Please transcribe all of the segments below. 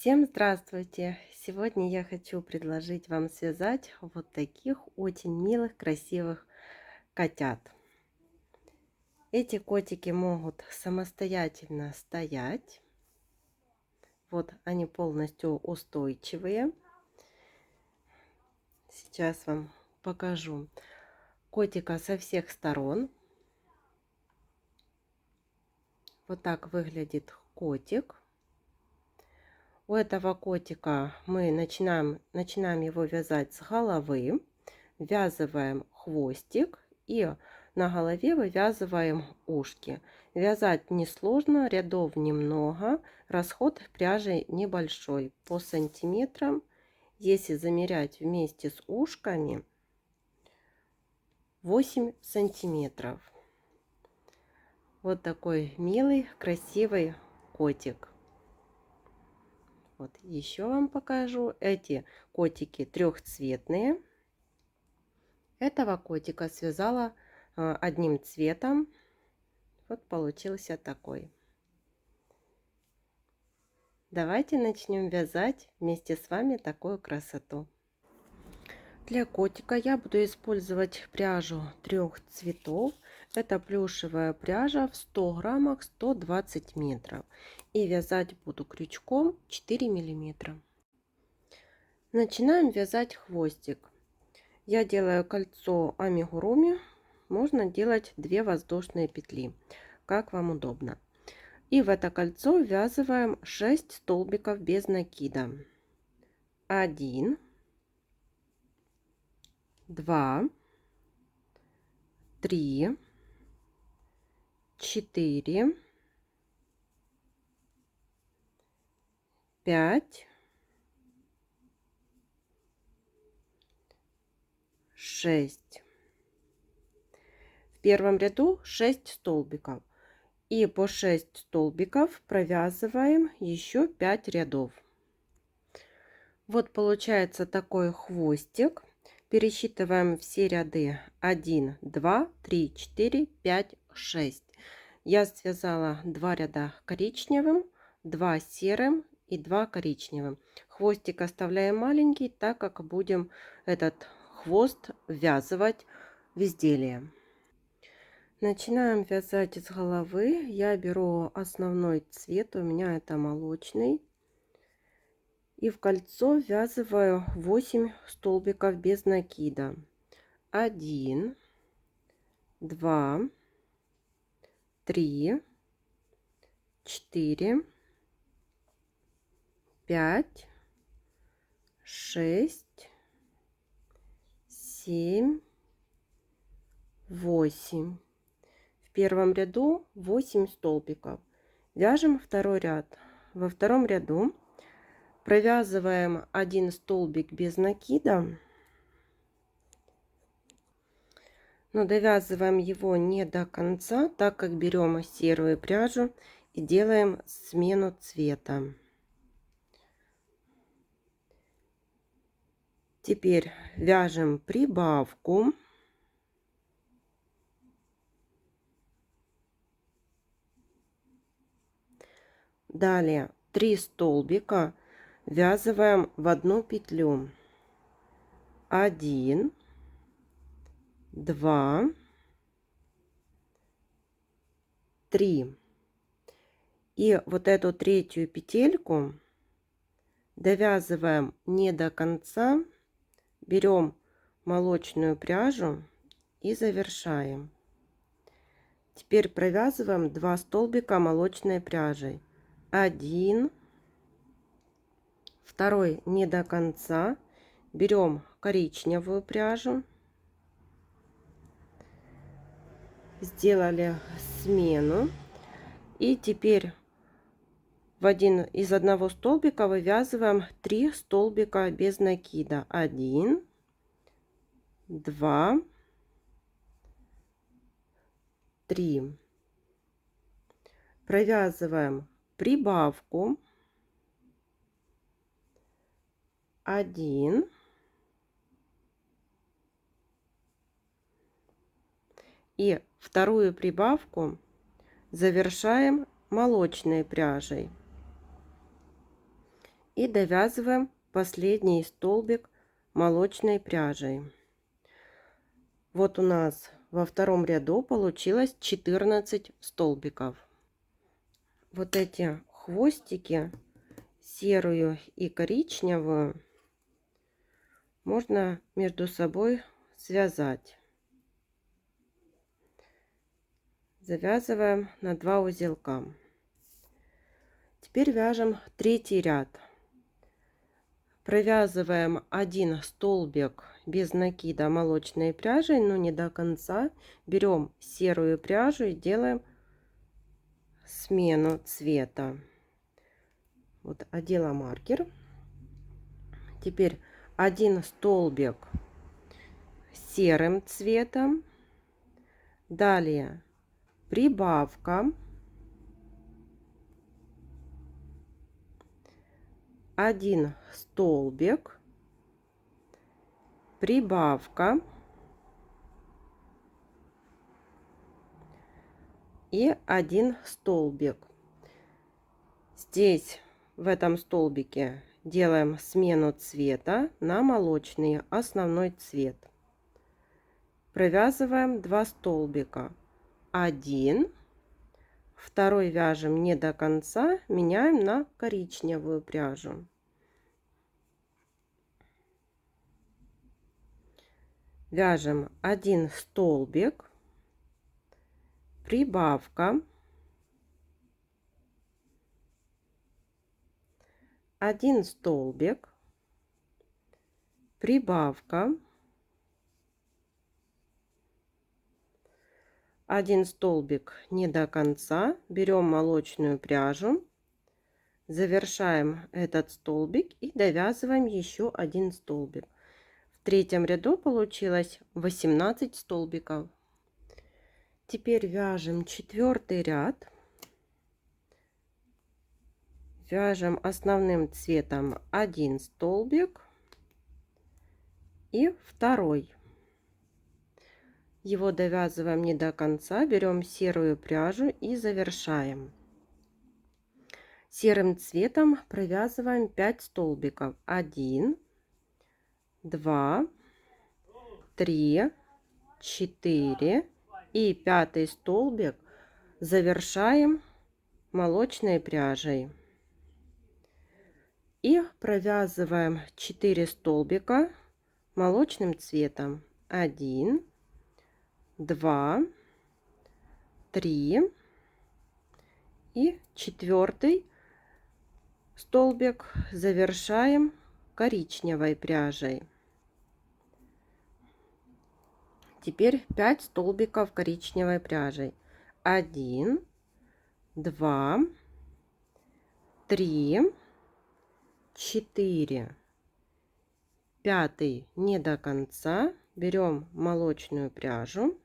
Всем здравствуйте! Сегодня я хочу предложить вам связать вот таких очень милых, красивых котят. Эти котики могут самостоятельно стоять. Вот они полностью устойчивые. Сейчас вам покажу котика со всех сторон. Вот так выглядит котик. У этого котика мы начинаем его вязать с головы, ввязываем хвостик и на голове вывязываем ушки. Вязать несложно, рядов немного, расход пряжи небольшой, по сантиметрам. Если замерять вместе с ушками, 8 сантиметров. Вот такой милый, красивый котик. Вот еще вам покажу. Эти котики трехцветные. Этого котика связала одним цветом. Вот получился такой. Давайте начнем вязать вместе с вами такую красоту. Для котика я буду использовать пряжу 3 цветов. Это плюшевая пряжа в 100 граммах 120 метров. И вязать буду крючком 4 миллиметра. Начинаем вязать хвостик. Я делаю кольцо амигуруми. Можно делать 2 воздушные петли, как вам удобно. И в это кольцо ввязываем 6 столбиков без накида. 1, 2, 3, 4, 5, 6. В первом ряду 6 столбиков. И по 6 столбиков провязываем еще 5 рядов. Вот получается такой хвостик. Пересчитываем все ряды: 1, 2, 3, 4, 5, 6. Я связала 2 ряда коричневым, 2 серым и 2 коричневым. Хвостик оставляем маленький, так как будем этот хвост ввязывать в изделие. Начинаем вязать из головы. Я беру основной цвет, у меня это молочный. И в кольцо ввязываю 8 столбиков без накида. 1, 2, 3, 4, 5, 6, 7, 8. В первом ряду 8 столбиков. Вяжем второй ряд. Во втором ряду провязываем 1 столбик без накида, но довязываем его не до конца, так как берем серую пряжу и делаем смену цвета. Теперь вяжем прибавку. Далее 3 столбика ввязываем в одну петлю. 1, 2, 3. И вот эту третью петельку довязываем не до конца, берем молочную пряжу и завершаем. Теперь провязываем 2 столбика молочной пряжей. 1, второй не до конца, берем коричневую пряжу, сделали смену, и теперь из одного столбика вывязываем 3 столбика без накида. 1, 2, 3. Провязываем прибавку. 1, и вторую прибавку завершаем молочной пряжей. И довязываем последний столбик молочной пряжей. Вот у нас во втором ряду получилось 14 столбиков. Вот эти хвостики, серую и коричневую, можно между собой связать. Завязываем на 2 узелка. Теперь вяжем третий ряд. Провязываем один столбик без накида молочной пряжей, но не до конца. Берем серую пряжу и делаем смену цвета. Вот одела маркер. Теперь один столбик серым цветом. Далее прибавка. Один столбик. Прибавка. И один столбик. Здесь в этом столбике делаем смену цвета на молочный основной цвет. Провязываем 2 столбика. Один, второй вяжем не до конца, меняем на коричневую пряжу. Вяжем один столбик, прибавка, один столбик, прибавка, один столбик не до конца, берем молочную пряжу, завершаем этот столбик и довязываем еще один столбик. В третьем ряду получилось 18 столбиков. Теперь вяжем четвертый ряд. Вяжем основным цветом один столбик и второй. Его довязываем не до конца, берем серую пряжу и завершаем. Серым цветом провязываем 5 столбиков. 1, 2, 3, 4 и пятый столбик завершаем молочной пряжей. И провязываем 4 столбика молочным цветом. 1, 2, 3 и четвертый столбик завершаем коричневой пряжей. Теперь 5 столбиков коричневой пряжей. 1, 2, 3, 4. Пятый не до конца. Берем молочную пряжу,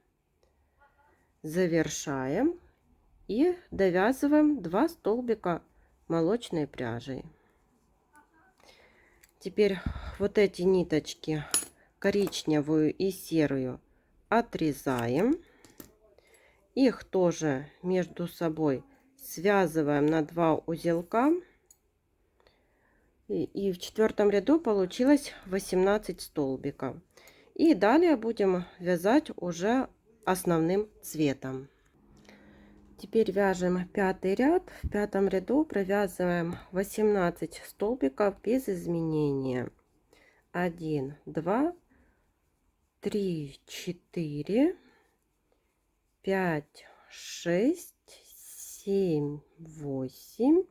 завершаем и довязываем 2 столбика молочной пряжей. Теперь вот эти ниточки, коричневую и серую, отрезаем. Их тоже между собой связываем на 2 узелка. И в четвертом ряду получилось 18 столбиков. И далее будем вязать уже основным цветом. Теперь вяжем пятый ряд. В пятом ряду провязываем 18 столбиков без изменения. 1, 2, 3, 4, 5, 6, 7, 8,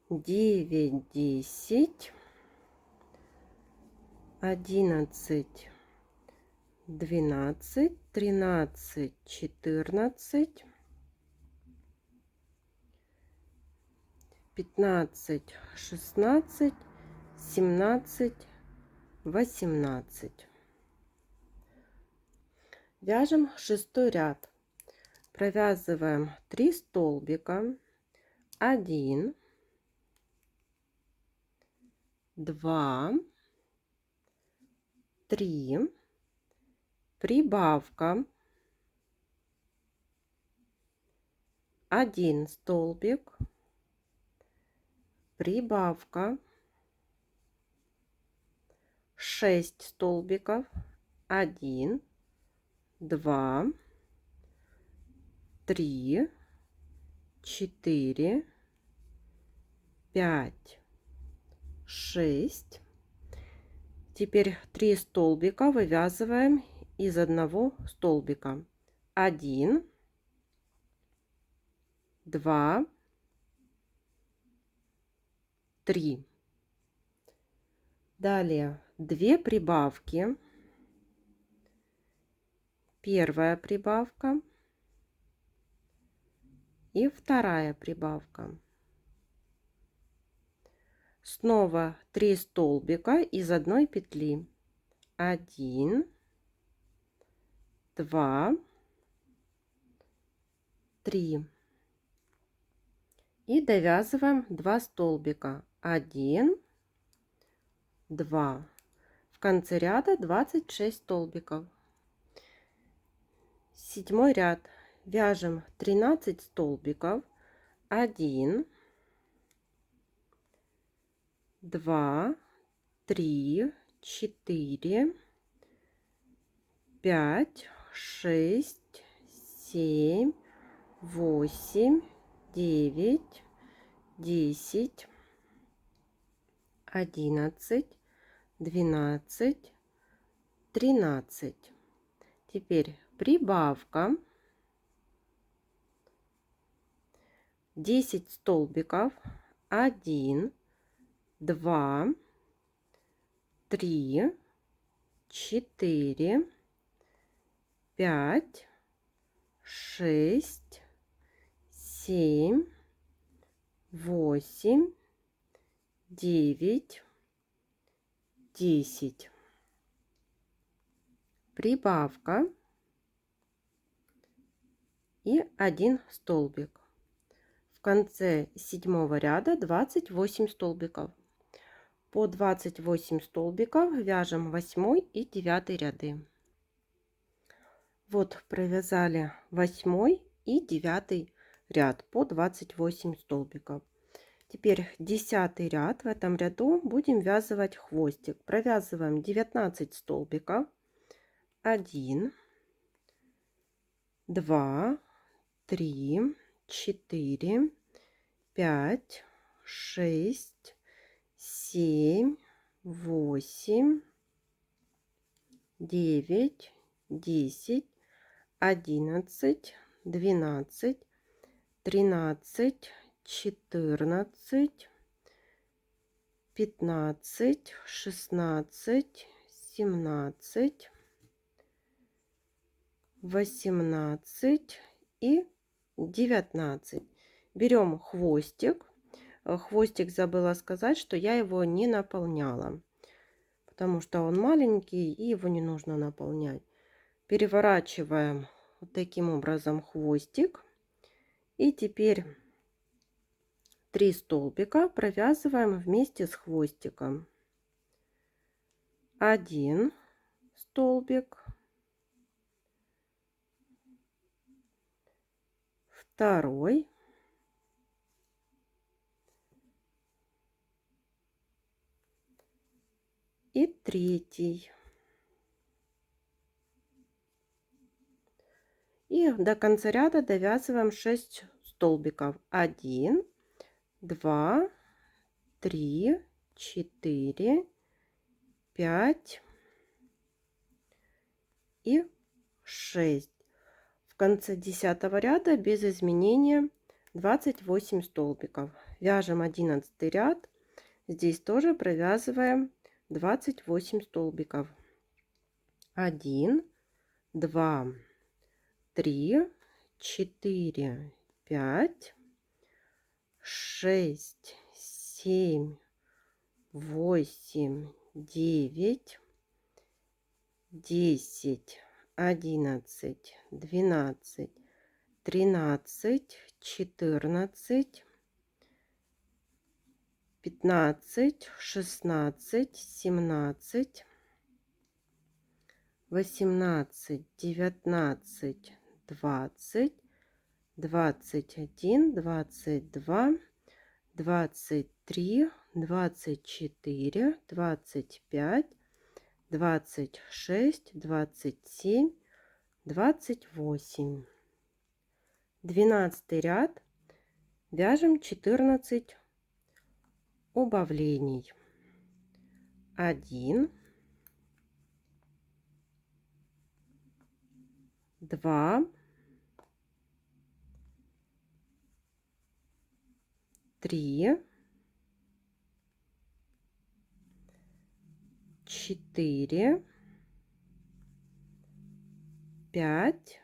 9, 10, 11, 12, 13, 14, 15, 16, 17, 18. Вяжем шестой ряд. Провязываем 3 столбика. 1, 2, 3, прибавка, 1 столбик, прибавка, 6 столбиков. 1, 2, 3, 4, 5, 6. Теперь 3 столбика вывязываем из одного столбика. 1, 2, 3. Далее 2 прибавки. Первая прибавка и вторая прибавка. Снова 3 столбика из одной петли. 1, 2, 3. И довязываем 2 столбика. 1, 2. В конце ряда 26 столбиков. Седьмой ряд. Вяжем 13 столбиков. 1, 2, 3, 4, 5, 6, 7, 8, 9, 10, 11, 12, 13. Теперь прибавка. 10 столбиков. 1, 2, 3, 4, 5, 6, 7, 8, 9, 10. Прибавка и 1 столбик. В конце седьмого ряда 28 столбиков. По 28 столбиков вяжем 8 и 9 ряды. Вот провязали 8 и 9 ряд по 28 столбиков. Теперь 10 ряд. В этом ряду будем вязывать хвостик. Провязываем 19 столбиков. 1, 2, 3, 4, 5, 6, 7, 8, 9, 10, 11, 12, 13, 14, 15, 16, 17, 18 и 19. Берем хвостик. Хвостик забыла сказать, что я его не наполняла, потому что он маленький и его не нужно наполнять. Переворачиваем вот таким образом хвостик. И теперь 3 столбика провязываем вместе с хвостиком. 1 столбик, 2, и 3. И до конца ряда довязываем 6 столбиков. 1, 2, 3, 4, 5 и 6. В конце 10 ряда без изменения 28 столбиков. Вяжем 11 ряд. Здесь тоже провязываем 28 столбиков. 1, 2, 3, 4, 5, 6, 7, 8, 9, 10, 11, 12, 13, 14, 15, 16, 17, 18, 19, 20, 21, 22, 23, 24, 25, 26, 27, 28. 12 ряд. Вяжем 14 убавлений. 1, 2, 3, 4, 5,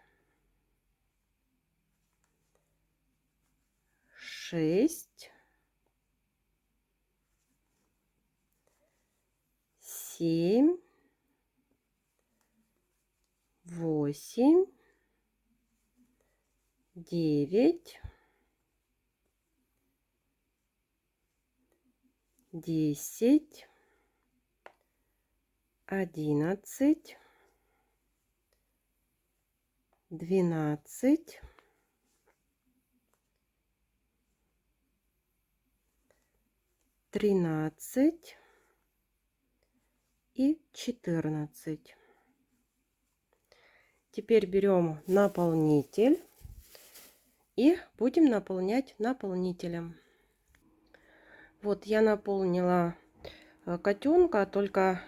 6, 7, 8, 9, 10, 11, 12, 13 и 14. Теперь берем наполнитель и будем наполнять наполнителем. Вот я наполнила котенка, только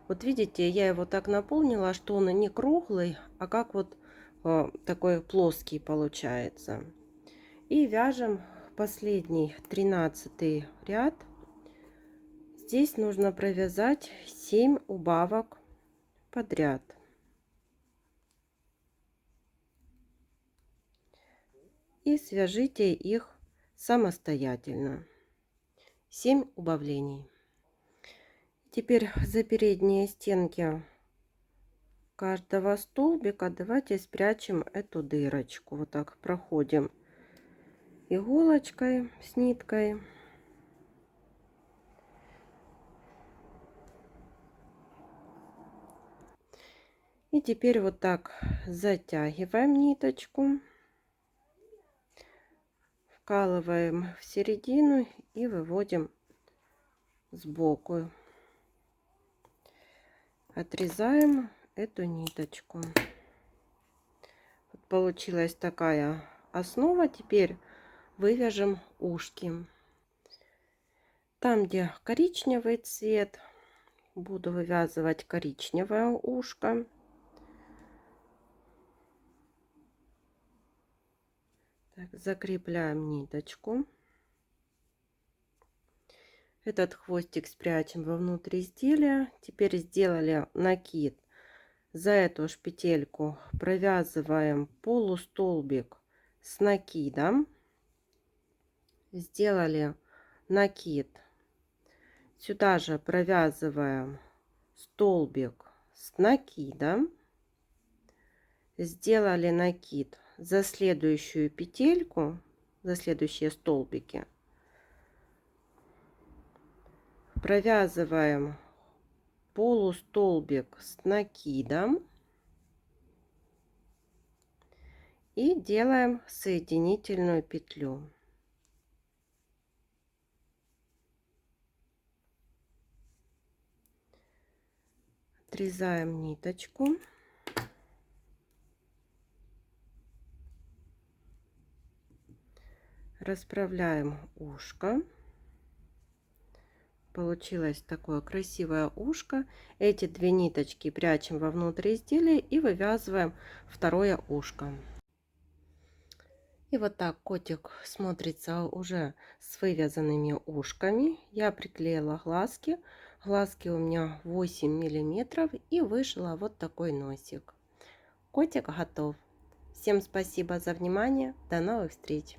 вот видите, я его так наполнила, что он не круглый, а как вот такой плоский получается. И вяжем последний 13 ряд. Здесь нужно провязать 7 убавок подряд. И свяжите их самостоятельно. 7 убавлений. Теперь за передние стенки каждого столбика давайте спрячем эту дырочку. Вот так проходим иголочкой с ниткой. И теперь вот так затягиваем ниточку, вкалываем в середину и выводим сбоку. Отрезаем эту ниточку. Вот получилась такая основа. Теперь вывяжем ушки. Там, где коричневый цвет, буду вывязывать коричневое ушко. Так, закрепляем ниточку. Этот хвостик спрячем вовнутрь изделия. Теперь сделали накид. За эту ж петельку провязываем полустолбик с накидом. Сделали накид. Сюда же провязываем столбик с накидом. Сделали накид за следующую петельку, за следующие столбики. Провязываем полустолбик с накидом и делаем соединительную петлю. Отрезаем ниточку. Расправляем ушко. Получилось такое красивое ушко. Эти две ниточки прячем вовнутрь изделия и вывязываем второе ушко. И вот так котик смотрится уже с вывязанными ушками. Я приклеила глазки. Глазки у меня 8 миллиметров и вышила вот такой носик. Котик готов. Всем спасибо за внимание. До новых встреч.